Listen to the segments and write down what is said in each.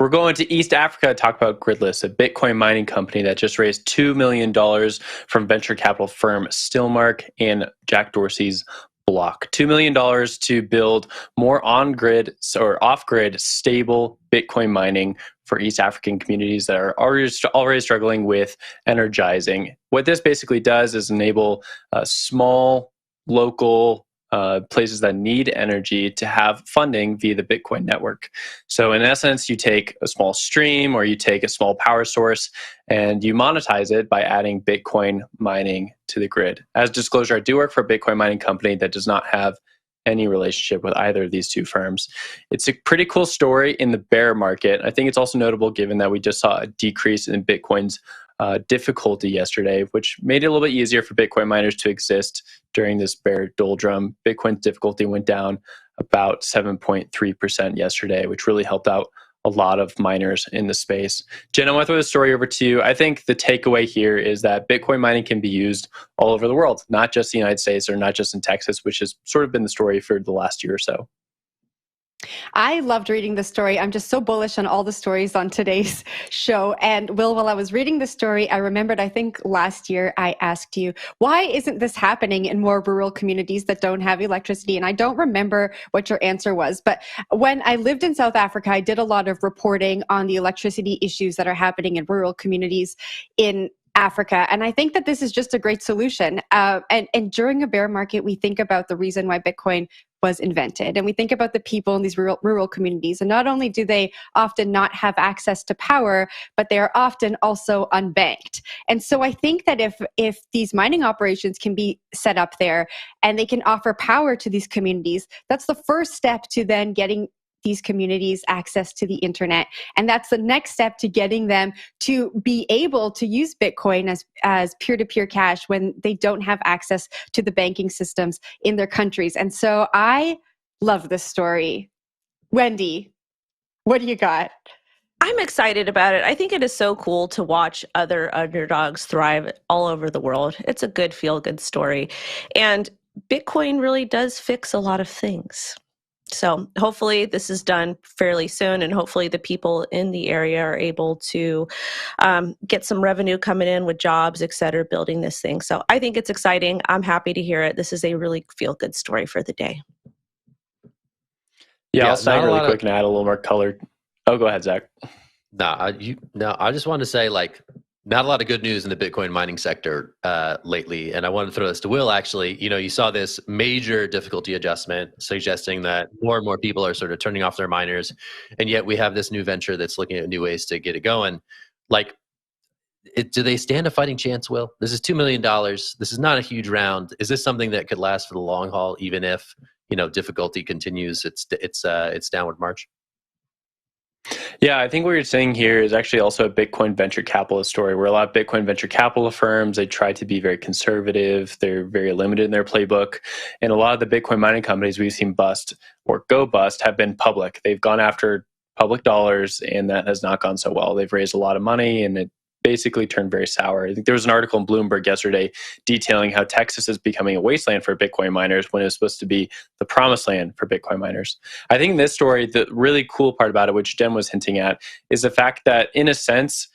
We're going to East Africa to talk about Gridless, a Bitcoin mining company that just raised $2 million from venture capital firm Stillmark and Jack Dorsey's Block. $2 million to build more on-grid or off-grid stable Bitcoin mining for East African communities that are already struggling with energizing. What this basically does is enable small local places that need energy to have funding via the Bitcoin network. So in essence, you take a small stream or you take a small power source and you monetize it by adding Bitcoin mining to the grid. As disclosure, I do work for a Bitcoin mining company that does not have any relationship with either of these two firms. It's a pretty cool story in the bear market. I think it's also notable given that we just saw a decrease in Bitcoin's difficulty yesterday, which made it a little bit easier for Bitcoin miners to exist during this bear doldrum. Bitcoin's difficulty went down about 7.3% yesterday, which really helped out a lot of miners in the space. Jen, I want to throw the story over to you. I think the takeaway here is that Bitcoin mining can be used all over the world, not just the United States or not just in Texas, which has sort of been the story for the last year or so. I loved reading the story. I'm just so bullish on all the stories on today's show. And Will, while I was reading the story, I remembered, I think last year I asked you, why isn't this happening in more rural communities that don't have electricity? And I don't remember what your answer was. But when I lived in South Africa, I did a lot of reporting on the electricity issues that are happening in rural communities in Africa. And I think that this is just a great solution. And during a bear market, we think about the reason why Bitcoin was invented. And we think about the people in these rural communities. And not only do they often not have access to power, but they are often also unbanked. And so I think that if these mining operations can be set up there and they can offer power to these communities, that's the first step to then getting these communities access to the internet. And that's the next step to getting them to be able to use Bitcoin as peer-to-peer cash when they don't have access to the banking systems in their countries. And so I love this story. Wendy, what do you got? I'm excited about it. I think it is so cool to watch other underdogs thrive all over the world. It's a good feel-good story. And Bitcoin really does fix a lot of things. So hopefully this is done fairly soon, and hopefully the people in the area are able to get some revenue coming in with jobs, et cetera, building this thing. So I think it's exciting. I'm happy to hear it. This is a really feel-good story for the day. Yeah, I'll snag really quick and add a little more color. Oh, go ahead, Zach. I just wanted to say, not a lot of good news in the Bitcoin mining sector lately. And I wanted to throw this to Will, actually. You saw this major difficulty adjustment suggesting that more and more people are sort of turning off their miners. And yet we have this new venture that's looking at new ways to get it going. Do they stand a fighting chance, Will? This is $2 million. This is not a huge round. Is this something that could last for the long haul, even if, difficulty continues its downward march? Yeah, I think what you're saying here is actually also a Bitcoin venture capitalist story, where a lot of Bitcoin venture capital firms, they try to be very conservative. They're very limited in their playbook. And a lot of the Bitcoin mining companies we've seen bust or go bust have been public. They've gone after public dollars, and that has not gone so well. They've raised a lot of money, and it basically turned very sour. I think there was an article in Bloomberg yesterday detailing how Texas is becoming a wasteland for Bitcoin miners when it's supposed to be the promised land for Bitcoin miners. I think in this story, the really cool part about it, which Jen was hinting at, is the fact that in a sense,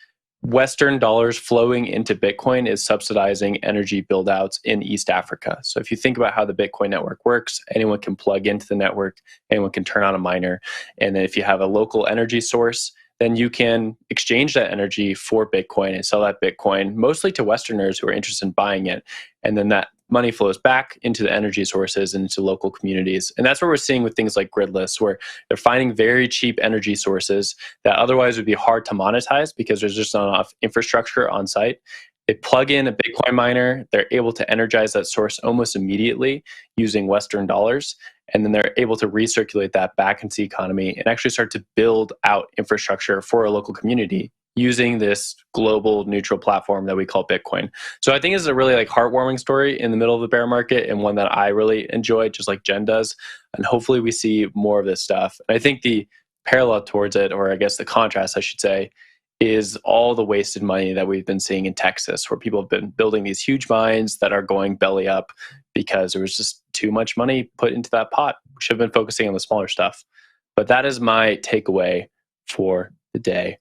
Western dollars flowing into Bitcoin is subsidizing energy buildouts in East Africa. So if you think about how the Bitcoin network works, anyone can plug into the network, anyone can turn on a miner. And then if you have a local energy source, then you can exchange that energy for Bitcoin and sell that Bitcoin mostly to Westerners who are interested in buying it. And then that money flows back into the energy sources and into local communities. And that's what we're seeing with things like Gridless, where they're finding very cheap energy sources that otherwise would be hard to monetize because there's just not enough infrastructure on site. They plug in a Bitcoin miner, they're able to energize that source almost immediately using Western dollars, and then they're able to recirculate that back into the economy and actually start to build out infrastructure for a local community using this global neutral platform that we call Bitcoin. So I think it's a really heartwarming story in the middle of the bear market, and one that I really enjoy, just like Jen does. And hopefully we see more of this stuff. And I think the parallel towards it, or I guess the contrast, I should say, is all the wasted money that we've been seeing in Texas, where people have been building these huge mines that are going belly up because there was just too much money put into that pot. We should have been focusing on the smaller stuff. But that is my takeaway for a day.